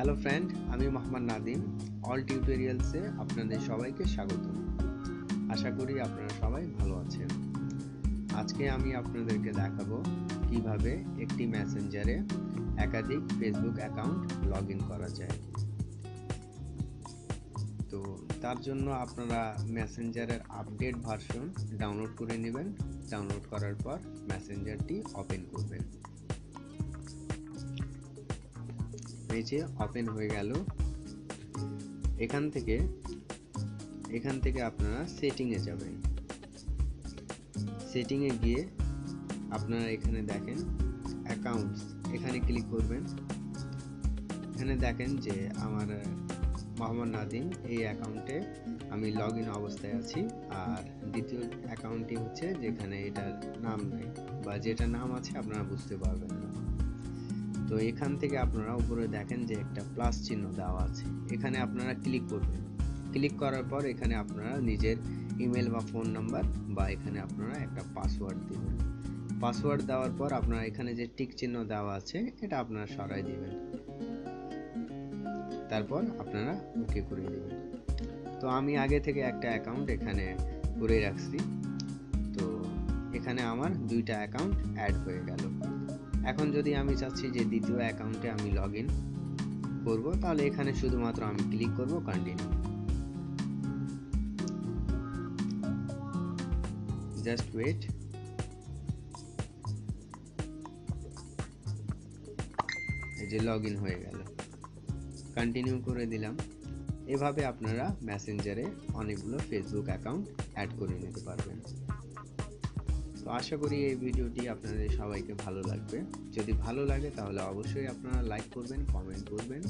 Hello friend, আমি Mohammad Nadim. All টিউটোরিয়ালসে আপনাদের সবাইকে স্বাগত। আশা করি আপনারা সবাই ভালো আছেন। আজকে আমি আপনাদেরকে দেখাবো কিভাবে একটি মেসেঞ্জারে একাধিক ফেসবুক অ্যাকাউন্ট লগ ইন করা যায়। তো তার জন্য আপনারা মেসেঞ্জারের আপডেট ভার্সন ডাউনলোড করে নেবেন। ডাউনলোড করার পর মেসেঞ্জারটি ওপেন করবেন। এই যে ওপেন হয়ে গেল। এখান থেকে আপনারা সেটিংয়ে যাবেন। সেটিংয়ে গিয়ে আপনারা এখানে দেখেন অ্যাকাউন্টস, এখানে ক্লিক করবেন। এখানে দেখেন যে আমার মোহাম্মদ নাদিম এই অ্যাকাউন্টে আমি লগ ইন অবস্থায় আছি। আর দ্বিতীয় অ্যাকাউন্টটি হচ্ছে যেখানে এটার নাম নাই, বা যেটা নাম আছে আপনারা বুঝতে পারবেন না। তো এখান থেকে আপনারা উপরে দেখেন যে একটা প্লাস চিহ্ন দেওয়া আছে, এখানে আপনারা ক্লিক করবেন। ক্লিক করার পর এখানে আপনারা নিজের ইমেল বা ফোন নাম্বার বা এখানে আপনারা একটা পাসওয়ার্ড দিবেন। পাসওয়ার্ড দেওয়ার পর আপনারা এখানে যে টিক চিহ্ন দেওয়া আছে এটা আপনারা সরাই দিবেন। তারপর আপনারা ওকে করে দিবেন। তো আমি আগে থেকে একটা অ্যাকাউন্ট এখানে করে রাখছি, তো এখানে আমার দুইটা অ্যাকাউন্ট অ্যাড হয়ে গেল। এখন যদি আমি চাচ্ছি যে দ্বিতীয় অ্যাকাউন্টে আমি লগ ইন করব, তাহলে এখানে শুধুমাত্র আমি ক্লিক করব কন্টিনিউ। Just wait. এই যে লগ ইন হয়ে গেল, কন্টিনিউ করে দিলাম। এভাবে আপনারা মেসেঞ্জারে অনেকগুলো ফেসবুক অ্যাকাউন্ট অ্যাড করে নিতে পারবেন। তো আশা করি এই ভিডিওটি আপনাদের সবাইকে ভালো লাগবে। যদি ভালো লাগে তাহলে অবশ্যই আপনারা লাইক করবেন, কমেন্ট করবেন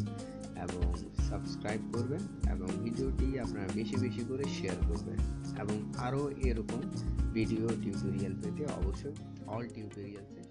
এবং সাবস্ক্রাইব করবেন, এবং ভিডিওটি আপনারা বেশি বেশি করে শেয়ার করবেন। এবং আরও এরকম ভিডিও টিউটোরিয়াল পেতে অবশ্যই অল টিউটোরিয়ালসে